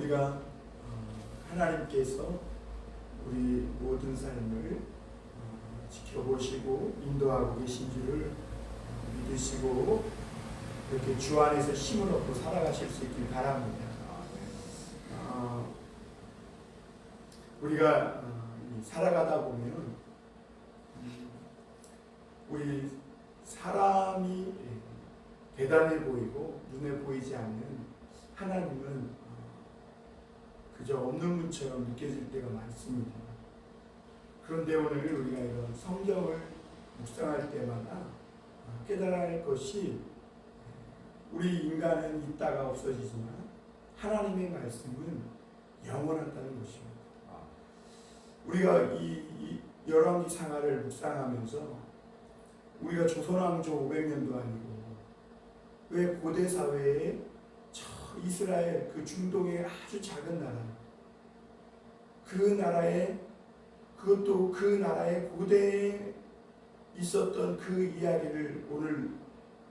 우리가 하나님께서 우리 모든 삶을 지켜보시고 인도하고 계신 줄을 믿으시고 이렇게 주 안에서 힘을 얻고 살아가실 수 있길 바랍니다. 우리가 살아가다 보면 우리 사람이 대단해 보이고 눈에 보이지 않는 하나님은 그저 없는 분처럼 느껴질 때가 많습니다. 그런데 오늘 우리가 이런 성경을 묵상할 때마다 깨달아야 할 것이 우리 인간은 있다가 없어지지만 하나님의 말씀은 영원하다는 것입니다. 우리가 이 열왕기 상하를 묵상하면서 우리가 조선왕조 500년도 아니고 왜 고대 사회에 저 이스라엘 그 중동의 아주 작은 나라 그 나라에 그것도 그 나라의 고대에 있었던 그 이야기를 오늘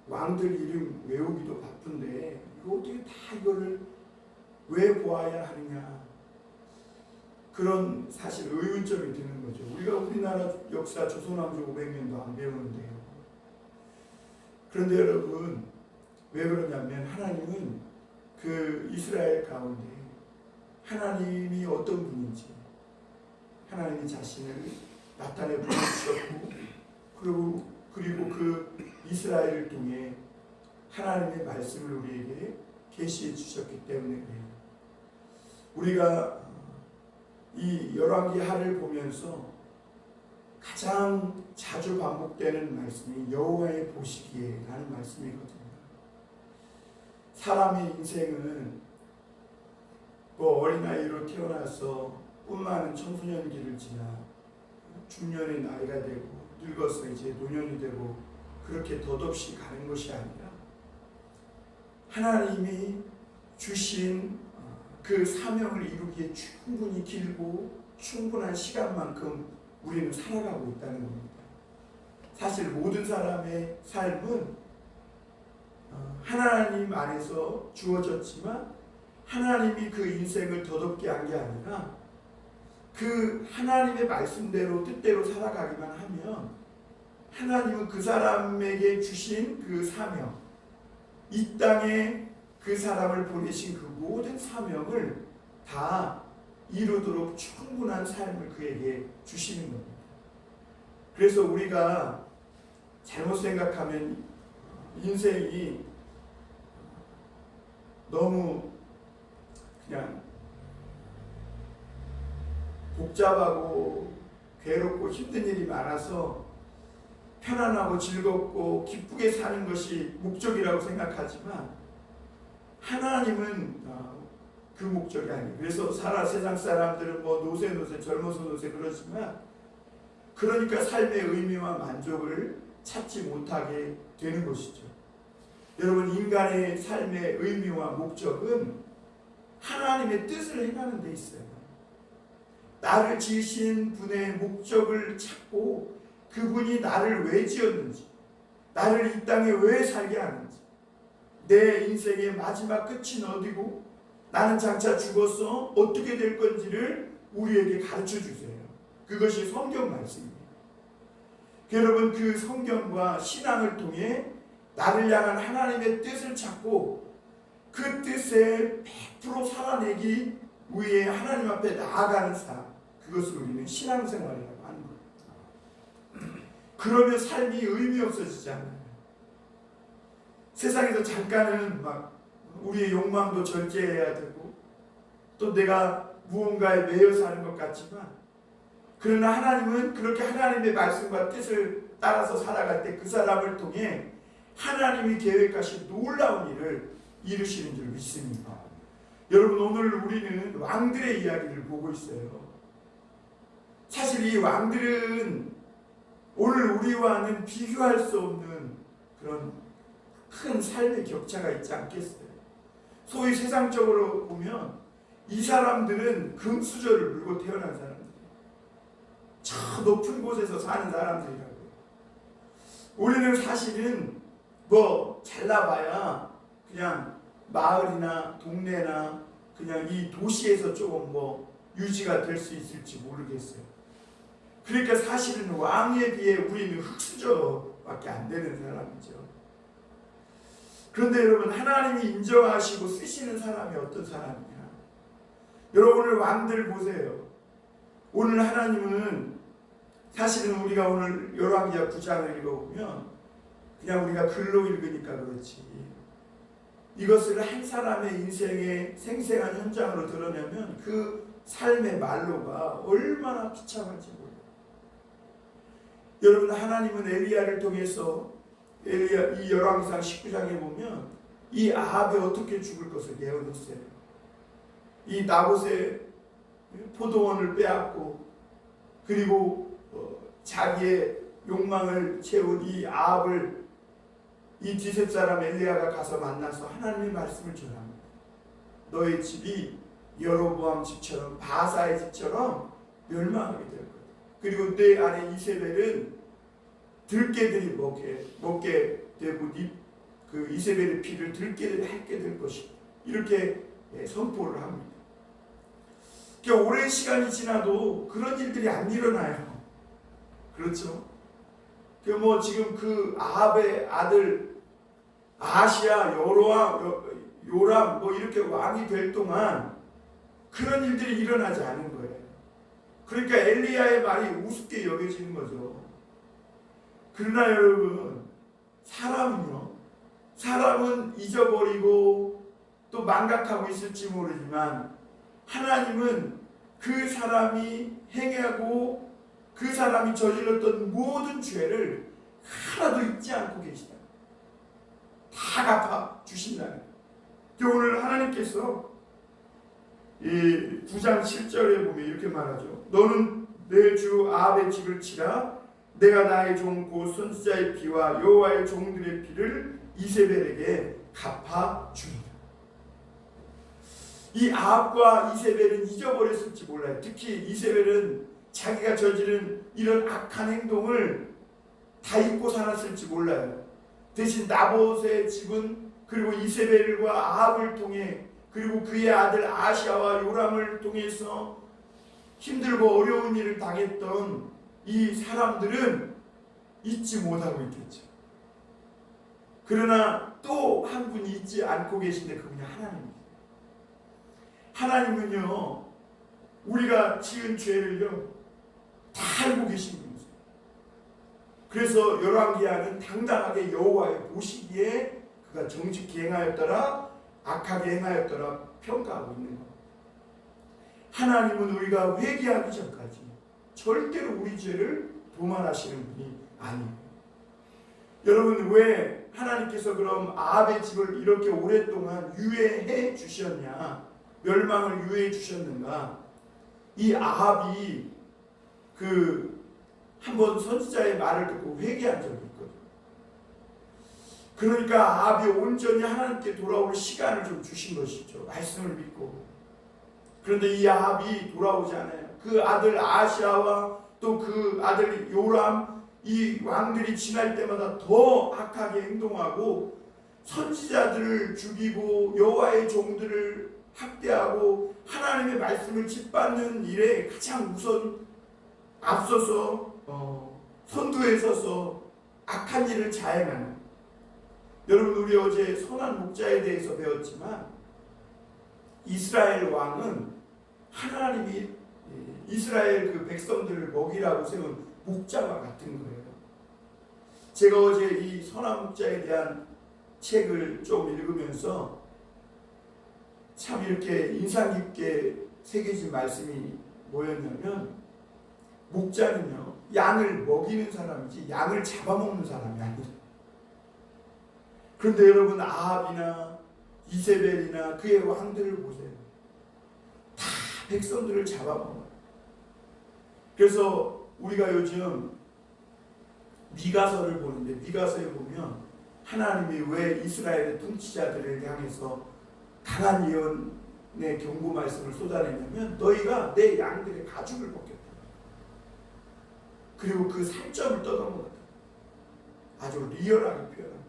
왕들 이름 외우기도 바쁜데 이거 어떻게 다 이거를 왜 보아야 하느냐 그런 사실 의문점이 드는 거죠. 우리가 우리나라 역사 조선왕조 500년도 안 배우는데요. 그런데 여러분 왜 그러냐면 하나님은 그 이스라엘 가운데 하나님이 어떤 분인지 하나님이 자신을 나타내 보여주셨고 그리고 그 이스라엘을 통해 하나님의 말씀을 우리에게 계시해 주셨기 때문에 그래요. 우리가 이 열왕기 하를 보면서 가장 자주 반복되는 말씀이 여호와의 보시기에 라는 말씀이거든요. 사람의 인생은 뭐 어린아이로 태어나서 꿈많은 청소년기를 지나 중년의 나이가 되고 늙어서 이제 노년이 되고 그렇게 덧없이 가는 것이 아니라 하나님이 주신 그 사명을 이루기에 충분히 길고 충분한 시간만큼 우리는 살아가고 있다는 겁니다. 사실 모든 사람의 삶은 하나님 안에서 주어졌지만 하나님이 그 인생을 덧없게 한 게 아니라 그 하나님의 말씀대로 뜻대로 살아가기만 하면 하나님은 그 사람에게 주신 그 사명 이 땅에 그 사람을 보내신 그 모든 사명을 다 이루도록 충분한 삶을 그에게 주시는 겁니다. 그래서 우리가 잘못 생각하면 인생이 너무 그냥 복잡하고 괴롭고 힘든 일이 많아서 편안하고 즐겁고 기쁘게 사는 것이 목적이라고 생각하지만 하나님은 그 목적이 아니에요. 그래서 세상 사람들은 뭐 노세 젊어서 노세 그러지만 그러니까 삶의 의미와 만족을 찾지 못하게 되는 것이죠. 여러분 인간의 삶의 의미와 목적은 하나님의 뜻을 행하는 데 있어요. 나를 지으신 분의 목적을 찾고 그분이 나를 왜 지었는지 나를 이 땅에 왜 살게 하는지 내 인생의 마지막 끝이 어디고 나는 장차 죽어서 어떻게 될 건지를 우리에게 가르쳐 주세요. 그것이 성경 말씀입니다. 여러분 그 성경과 신앙을 통해 나를 향한 하나님의 뜻을 찾고 그 뜻에 100% 살아내기 위해 하나님 앞에 나아가는 삶 그것을 우리는 신앙생활이라고 하는 거예요. 그러면 삶이 의미 없어지지 않아요. 세상에서 잠깐은 막 우리의 욕망도 절제해야 되고 또 내가 무언가에 매여 사는 것 같지만 그러나 하나님은 그렇게 하나님의 말씀과 뜻을 따라서 살아갈 때 그 사람을 통해 하나님이 계획하신 놀라운 일을 이루시는 줄 믿습니다. 여러분 오늘 우리는 왕들의 이야기를 보고 있어요. 사실 이 왕들은 오늘 우리와는 비교할 수 없는 그런 큰 삶의 격차가 있지 않겠어요. 소위 세상적으로 보면 이 사람들은 금수저를 물고 태어난 사람들이에요. 저 높은 곳에서 사는 사람들이라고요. 우리는 사실은 뭐 잘나봐야 그냥 마을이나 동네나 그냥 이 도시에서 조금 뭐 유지가 될 수 있을지 모르겠어요. 그러니까 사실은 왕에 비해 우리는 흙수저밖에 안 되는 사람이죠. 그런데 여러분, 하나님이 인정하시고 쓰시는 사람이 어떤 사람이냐? 여러분, 오늘 왕들 보세요. 오늘 하나님은 사실은 우리가 오늘 열왕기하 9장을 읽어보면 그냥 우리가 글로 읽으니까 그렇지, 이것을 한 사람의 인생의 생생한 현장으로 드러내면 그 삶의 말로가 얼마나 비참한지 몰라요. 여러분, 하나님은 엘리야를 통해서 이 열왕기상 19장에 보면 이 아합이 어떻게 죽을 것을 예언했어요. 이 나봇의 포도원을 빼앗고 그리고 자기의 욕망을 채운 이 아합을 이 디셉 사람 엘리야가 가서 만나서 하나님의 말씀을 전합니다. 너의 집이 여로보암 집처럼 바사의 집처럼 멸망하게 될 거다. 그리고 내 아내 이세벨은 들깨들이 먹게 되고 그 이세벨의 피를 들깨들이 핥게 될 것이다. 이렇게 선포를 합니다. 그러니까 오랜 시간이 지나도 그런 일들이 안 일어나요. 그렇죠? 뭐 지금 그 아합의 아들 아시야, 요람 뭐 이렇게 왕이 될 동안 그런 일들이 일어나지 않은 거예요. 그러니까 엘리야의 말이 우습게 여겨지는 거죠. 그러나 여러분, 사람은 잊어버리고 또 망각하고 있을지 모르지만 하나님은 그 사람이 행하고 그 사람이 저질렀던 모든 죄를 하나도 잊지 않고 계시다. 다 갚아 주신다는 거예요. 오늘 하나님께서 이 9장 7절에 보면 이렇게 말하죠. 너는 내 주 아합의 집을 치라. 내가 나의 종 곧 선지자의 피와 여호와의 종들의 피를 이세벨에게 갚아 주리라. 이 아합과 이세벨은 잊어버렸을지 몰라요. 특히 이세벨은 자기가 저지른 이런 악한 행동을 다 잊고 살았을지 몰라요. 대신 나봇의 집은 그리고 이세벨과 아합을 통해 그리고 그의 아들 아시아와 요람을 통해서 힘들고 어려운 일을 당했던 이 사람들은 잊지 못하고 있겠죠. 그러나 또 한 분이 잊지 않고 계신데 그분이 하나님입니다. 하나님은요, 우리가 지은 죄를요 다 알고 계신 분이세요. 그래서 열왕기하는 당당하게 여호와의 보시기에 그가 정직히 행하였더라 악하게 행하였더라 평가하고 있는 겁니다. 하나님은 우리가 회개하기 전까지 절대로 우리 죄를 도말하시는 분이 아니에요. 여러분, 왜 하나님께서 그럼 아합의 집을 이렇게 오랫동안 유예해 주셨냐, 멸망을 유예해 주셨는가? 이 아합이 한번 선지자의 말을 듣고 회개한 적이 있거든요. 그러니까 아합이 온전히 하나님께 돌아올 시간을 좀 주신 것이죠. 말씀을 믿고. 그런데 이 아합이 돌아오지 않아요. 그 아들 아시아와 또 그 아들 요람, 이 왕들이 지날 때마다 더 악하게 행동하고 선지자들을 죽이고 여호와의 종들을 학대하고 하나님의 말씀을 짓밟는 일에 가장 우선 앞서서 선두에 서서 악한 일을 자행하는, 여러분, 우리 어제 선한 목자에 대해서 배웠지만 이스라엘 왕은 하나님이 이스라엘 그 백성들을 먹이라고 세운 목자와 같은 거예요. 제가 어제 이 선한 목자에 대한 책을 좀 읽으면서 참 이렇게 인상 깊게 새겨진 말씀이 뭐였냐면, 목자는요 양을 먹이는 사람이지 양을 잡아먹는 사람이 아니에요. 그런데 여러분, 아합이나 이세벨이나 그의 왕들을 보세요. 다 백성들을 잡아먹어요. 그래서 우리가 요즘 미가서를 보는데, 미가서에 보면 하나님이 왜 이스라엘의 통치자들을 향해서 강한 예언의 경고 말씀을 쏟아내냐면, 너희가 내 양들의 가죽을 벗겼다. 그리고 그 살점을 뜯어먹었다. 아주 리얼하게 표현합니다.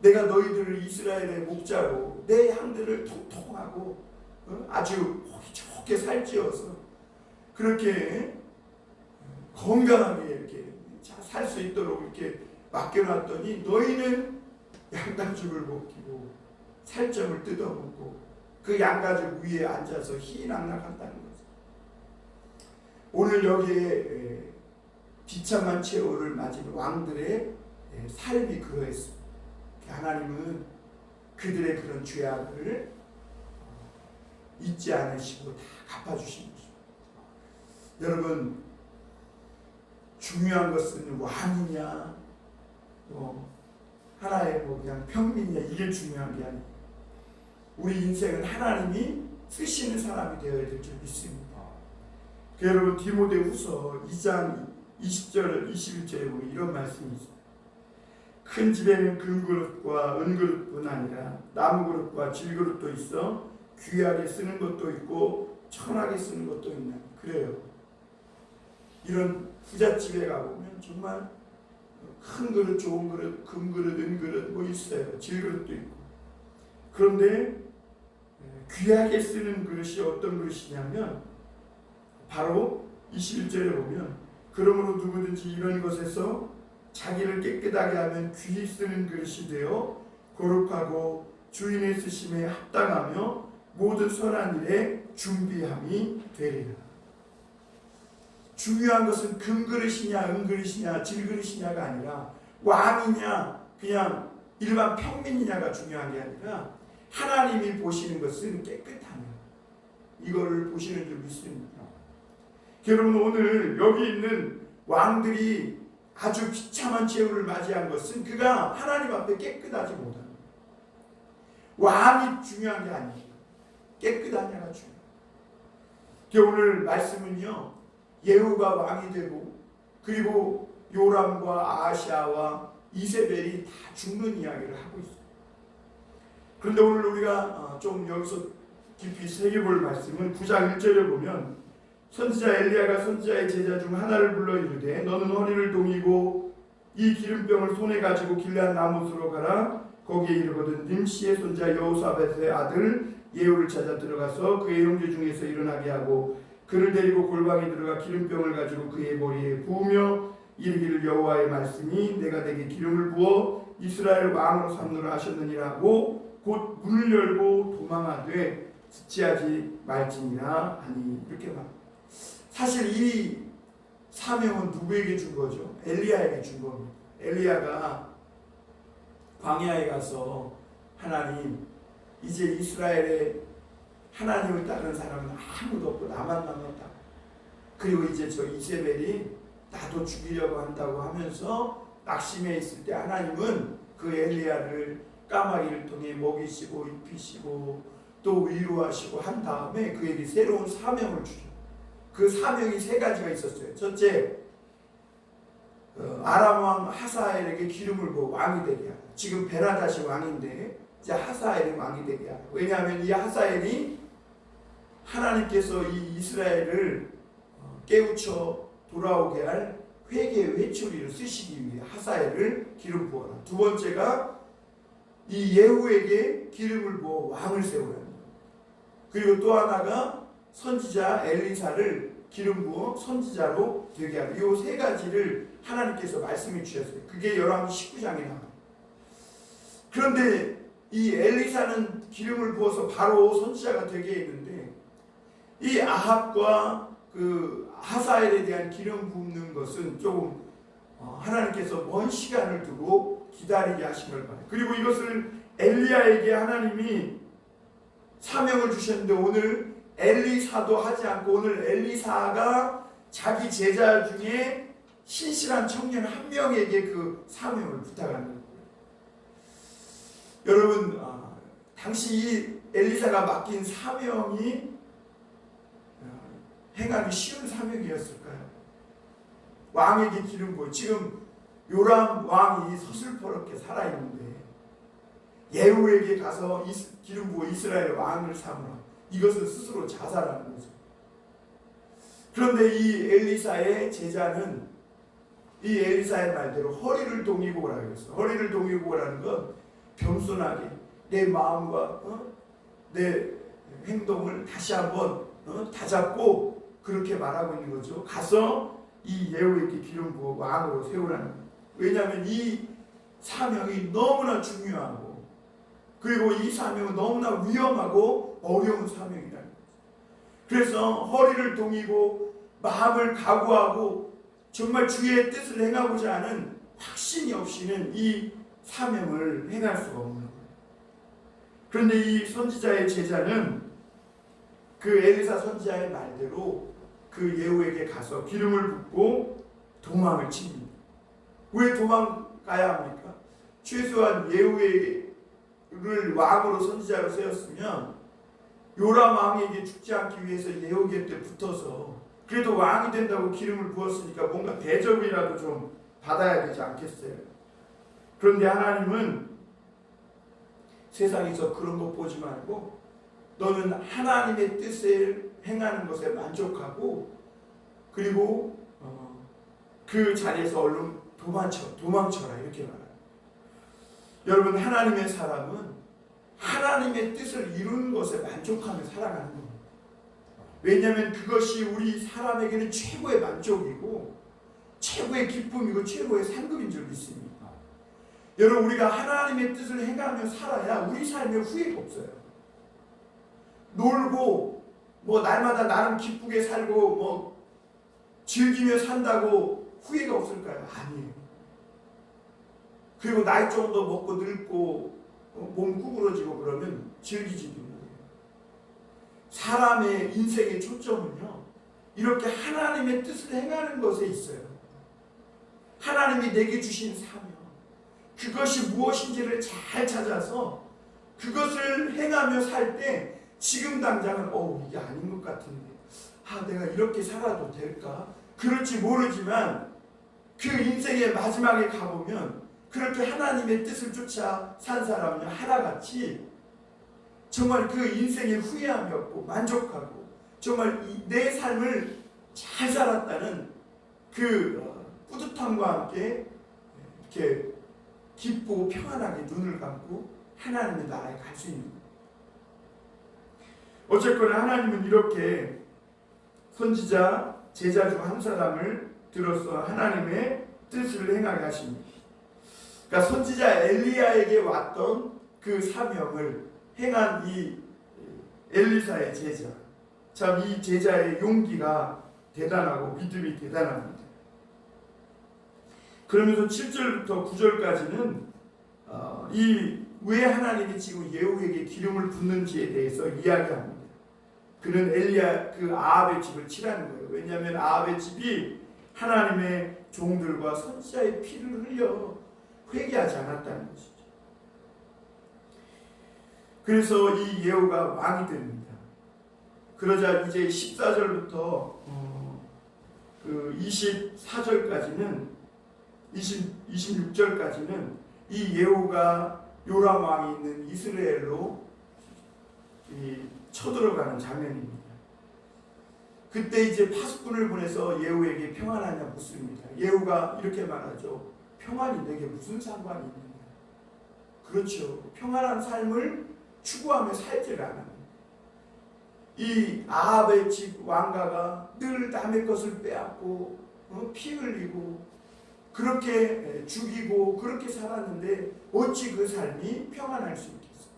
내가 너희들을 이스라엘의 목자로 내 양들을 통통하고 아주 보기 좋게 살찌어서 그렇게 건강하게 이렇게 살 수 있도록 이렇게 맡겨놨더니 너희는 양가죽을 벗기고 살점을 뜯어먹고 그 양가죽 위에 앉아서 희낙낙한다는 거죠. 오늘 여기에 비참한 최후를 맞은 왕들의 삶이 그러했습니다. 하나님은 그들의 그런 죄악을 잊지 않으시고 다 갚아주신 것입니다. 여러분, 중요한 것은 왕이냐 하나의 그냥 평민이냐 이게 중요한 게 아니에요. 우리 인생은 하나님이 쓰시는 사람이 되어야 될 줄 믿습니다. 여러분, 디모데후서 2장 20절 21절에 보면 이런 말씀이 있어요. 큰 집에는 금그릇과 은그릇뿐 아니라 나무그릇과 질그릇도 있어 귀하게 쓰는 것도 있고 천하게 쓰는 것도 있나. 그래요. 이런 부잣집에 가보면 정말 큰 그릇, 좋은 그릇, 금그릇, 은그릇 뭐 있어요. 질그릇도 있고. 그런데 귀하게 쓰는 그릇이 어떤 그릇이냐면 바로 21절에 보면 그러므로 누구든지 이런 것에서 자기를 깨끗하게 하면 귀히 쓰는 그릇이 되어 거룩하고 주인의 쓰심에 합당하며 모든 선한 일에 준비함이 되리라. 중요한 것은 금그릇이냐 은그릇이냐 질그릇이냐가 아니라 왕이냐 그냥 일반 평민이냐가 중요한 게 아니라 하나님이 보시는 것은 깨끗하냐 이거를 보시는 줄 믿습니다. 여러분, 오늘 여기 있는 왕들이 아주 비참한 최후를 맞이한 것은 그가 하나님 앞에 깨끗하지 못한 거예요. 왕이 중요한 게 아니에요. 깨끗하냐가 중요해요. 오늘 말씀은요, 예후가 왕이 되고 그리고 요람과 아하시아와 이세벨이 다 죽는 이야기를 하고 있어요. 그런데 오늘 우리가 좀 여기서 깊이 새겨볼 말씀은 9장 1절에 보면 선지자 엘리야가 선지자의 제자 중 하나를 불러 이르되 너는 허리를 동이고 이 기름병을 손에 가지고 길앗 나못으로 가라. 거기에 이르거든 님시의 손자 여호사밧의 아들 예후를 찾아 들어가서 그의 형제 중에서 일어나게 하고 그를 데리고 골방에 들어가 기름병을 가지고 그의 머리에 부으며 이르기를 여호와의 말씀이 내가 내게 기름을 부어 이스라엘 왕으로 삼노라 하셨느니라 하고 곧 문을 열고 도망하되 지체하지 말지니라 하니. 이렇게 말. 사실 이 사명은 누구에게 준 거죠? 엘리야에게 준 겁니다. 엘리야가 광야에 가서 하나님, 이제 이스라엘에 하나님을 따르는 사람은 아무도 없고 나만 남았다. 그리고 이제 저 이세벨이 나도 죽이려고 한다고 하면서 낙심해 있을 때 하나님은 그 엘리야를 까마귀를 통해 먹이시고 입히시고 또 위로하시고 한 다음에 그에게 새로운 사명을 주죠. 그 사명이 세 가지가 있었어요. 첫째, 아람 왕 하사엘에게 기름을 부어 왕이 되게 하라. 지금 베나다시 왕인데 이제 하사엘이 왕이 되게 하라. 왜냐하면 이 하사엘이 하나님께서 이 이스라엘을 깨우쳐 돌아오게 할 회개의 회초리를 쓰시기 위해 하사엘을 기름 부어라. 두 번째가 이 예후에게 기름을 부어 왕을 세우라는 거예요. 그리고 또 하나가 선지자 엘리사를 기름 부어 선지자로 되게 하라. 이 세 가지를 하나님께서 말씀해 주셨어요. 그게 열왕기 19장에 나와요. 그런데 이 엘리사는 기름을 부어서 바로 선지자가 되게 했는데 이 아합과 그 하사엘에 대한 기름 붓는 것은 조금 하나님께서 먼 시간을 두고 기다리게 하신 걸 봐요. 그리고 이것을 엘리야에게 하나님이 사명을 주셨는데 오늘 엘리사도 하지 않고 오늘 엘리사가 자기 제자 중에 신실한 청년 한 명에게 그 사명을 부탁하는 거예요. 여러분, 당시 이 엘리사가 맡긴 사명이 행하기 쉬운 사명이었을까요? 왕에게 기름 부어. 지금 요람 왕이 서슬퍼렇게 살아있는데 예후에게 가서 기름 부어 이스라엘 왕을 삼으라. 이것은 스스로 자살하는 거죠. 그런데 이 엘리사의 제자는 이 엘리사의 말대로 허리를 동이고 오라고 했어. 허리를 동이고 오라는 건 겸손하게 내 마음과 내 행동을 다시 한번 다잡고 그렇게 말하고 있는 거죠. 가서 이 예후에게 기름 부어 왕으로 세우라는 거예요. 왜냐하면 이 사명이 너무나 중요하고 그리고 이 사명은 너무나 위험하고 어려운 사명이라는 거죠. 그래서 허리를 동이고 마음을 각오하고 정말 주의 뜻을 행하고자 하는 확신이 없이는 이 사명을 행할 수가 없는 거예요. 그런데 이 선지자의 제자는 그 엘리사 선지자의 말대로 그 예후에게 가서 기름을 붓고 도망을 칩니다. 왜 도망가야 합니까? 최소한 예후를 왕으로 선지자로 세웠으면 요람 왕에게 죽지 않기 위해서 예후 곁에 붙어서 그래도 왕이 된다고 기름을 부었으니까 뭔가 대접이라도 좀 받아야 되지 않겠어요? 그런데 하나님은 세상에서 그런 거 보지 말고 너는 하나님의 뜻을 행하는 것에 만족하고 그리고 그 자리에서 얼른 도망쳐라 이렇게 말해요. 여러분 하나님의 사람은 하나님의 뜻을 이루는 것에 만족하며 살아가는 겁니다. 왜냐하면 그것이 우리 사람에게는 최고의 만족이고 최고의 기쁨이고 최고의 상급인 줄 믿습니다. 여러분 우리가 하나님의 뜻을 행하며 살아야 우리 삶에 후회가 없어요. 놀고 뭐 날마다 나름 기쁘게 살고 뭐 즐기며 산다고 후회가 없을까요? 아니에요. 그리고 나이 정도 먹고 늙고 몸 구부러지고 그러면 즐기지도 못해요. 사람의 인생의 초점은요 이렇게 하나님의 뜻을 행하는 것에 있어요. 하나님이 내게 주신 사명 그것이 무엇인지를 잘 찾아서 그것을 행하며 살 때 지금 당장은 이게 아닌 것 같은데 내가 이렇게 살아도 될까? 그럴지 모르지만 그 인생의 마지막에 가보면 그렇게 하나님의 뜻을 쫓아 산 사람은 하나같이 정말 그 인생에 후회함이 없고 만족하고 정말 내 삶을 잘 살았다는 그 뿌듯함과 함께 이렇게 기쁘고 평안하게 눈을 감고 하나님의 나라에 갈 수 있는 거예요. 어쨌거나 하나님은 이렇게 선지자, 제자 중 한 사람을 들어서 하나님의 뜻을 행하게 하십니다. 그러니까 선지자 엘리야에게 왔던 그 사명을 행한 이 엘리사의 제자, 참 이 제자의 용기가 대단하고 믿음이 대단합니다. 그러면서 7절부터 9절까지는 이 왜 하나님이 지금 예후에게 기름을 붓는지에 대해서 이야기합니다. 그는 엘리야 그 아합의 집을 치라는 거예요. 왜냐하면 아합의 집이 하나님의 종들과 선지자의 피를 흘려 회개하지 않았다는 것이죠. 그래서 이 예후가 왕이 됩니다. 그러자 이제 14절부터 그 24절까지는 26절까지는 이 예후가 요람 왕이 있는 이스라엘로 쳐들어가는 장면입니다. 그때 이제 파수꾼을 보내서 예후에게 평안하냐 묻습니다. 예후가 이렇게 말하죠. 평안이 내게 무슨 상관이 있느냐. 그렇죠. 평안한 삶을 추구하며 살지를 않아요. 이 아합의 집 왕가가 늘 남의 것을 빼앗고 피 흘리고 그렇게 죽이고 그렇게 살았는데 어찌 그 삶이 평안할 수 있겠어요?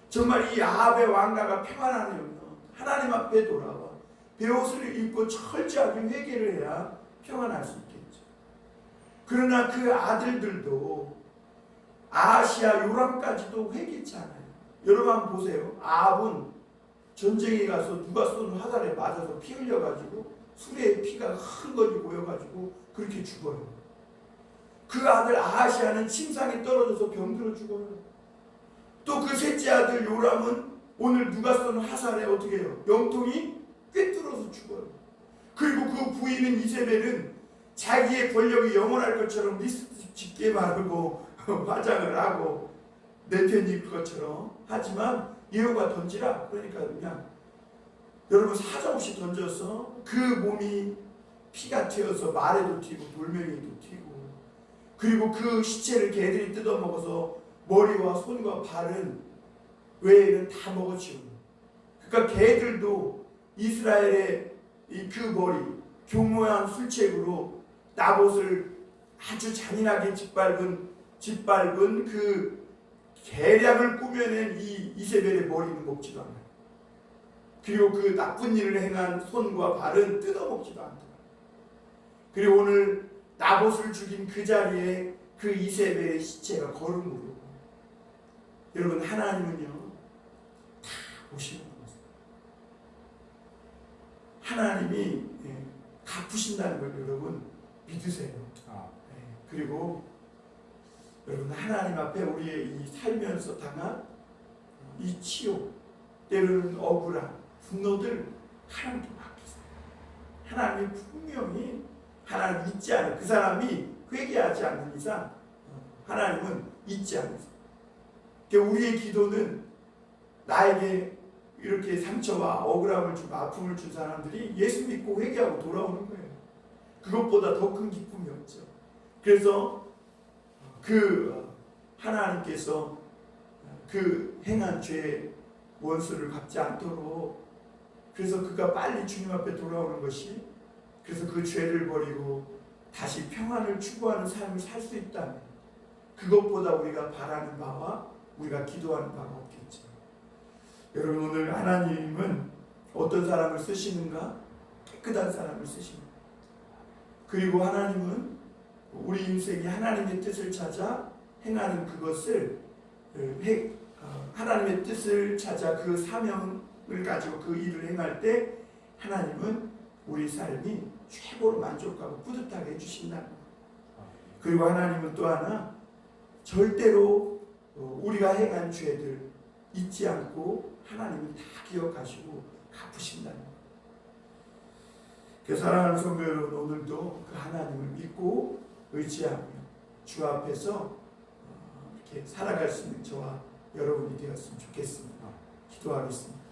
정말 이 아합의 왕가가 평안하려면 하나님 앞에 돌아와 베옷을 입고 철저하게 회개를 해야 평안할 수 있겠죠. 그러나 그 아들들도 아하시아 요람까지도 회개치 않아요. 여러분 한번 보세요. 아합은 전쟁에 가서 누가 쏜 화살에 맞아서 피 흘려가지고 수레에 피가 흥건히 모여가지고 그렇게 죽어요. 그 아들 아하시아는 침상에 떨어져서 병들어 죽어요. 또 그 셋째 아들 요람은 오늘 누가 쏜 화살에 어떻게 해요? 영통이 꿰뚫어서 죽어요. 그리고 그 부인은 이세벨은 자기의 권력이 영원할 것처럼 리스트 짓게 바르고 화장을 하고 내 편 입을 것처럼 하지만 예후가 던지라 그러니까 그냥 여러분 사정없이 던져서 그 몸이 피가 튀어서 말에도 튀고 돌멩이도 튀고 그리고 그 시체를 개들이 뜯어먹어서 머리와 손과 발은 외에는 다 먹어치우는. 그러니까 개들도 이스라엘의 그 머리, 교모한 술책으로 나봇을 아주 잔인하게 짓밟은 그 계략을 꾸며낸 이 이세벨의 머리는 먹지도 않아요. 그리고 그 나쁜 일을 행한 손과 발은 뜯어먹지도 않다. 그리고 오늘 나봇을 죽인 그 자리에 그 이세벨의 시체가 거름으로. 여러분, 하나님은요 다 보시는 겁니다. 하나님이 갚으신다는 걸 여러분 믿으세요. 그리고 여러분, 하나님 앞에 우리의 이 살면서 당한 이 치욕, 때로는 억울한 분노들 하나님께 맡기세요. 하나님이 분명히 하나님 잊지 않아요. 그 사람이 회개하지 않는 이상 하나님은 잊지 않으세요. 그러니까 우리의 기도는 나에게 이렇게 상처와 억울함을 주고 아픔을 준 사람들이 예수 믿고 회개하고 돌아오는 거예요. 그것보다 더 큰 기쁨이 없죠. 그래서 그 하나님께서 그 행한 죄의 원수를 갚지 않도록, 그래서 그가 빨리 주님 앞에 돌아오는 것이, 그래서 그 죄를 버리고 다시 평안을 추구하는 삶을 살 수 있다면 그것보다 우리가 바라는 바와 우리가 기도하는 바가 없겠죠. 여러분, 오늘 하나님은 어떤 사람을 쓰시는가? 깨끗한 사람을 쓰십니다. 그리고 하나님은 우리 인생이 하나님의 뜻을 찾아 행하는 그것을, 하나님의 뜻을 찾아 그 사명을 가지고 그 일을 행할 때 하나님은 우리 삶이 최고로 만족하고 뿌듯하게 해주신다는 거예요. 그리고 하나님은 또 하나, 절대로 우리가 행한 죄들 잊지 않고 하나님은 다 기억하시고 갚으신다는 거예요. 사랑하는 성도 여러분, 오늘도 그 하나님을 믿고 의지하며 주 앞에서 이렇게 살아갈 수 있는 저와 여러분이 되었으면 좋겠습니다. 기도하겠습니다.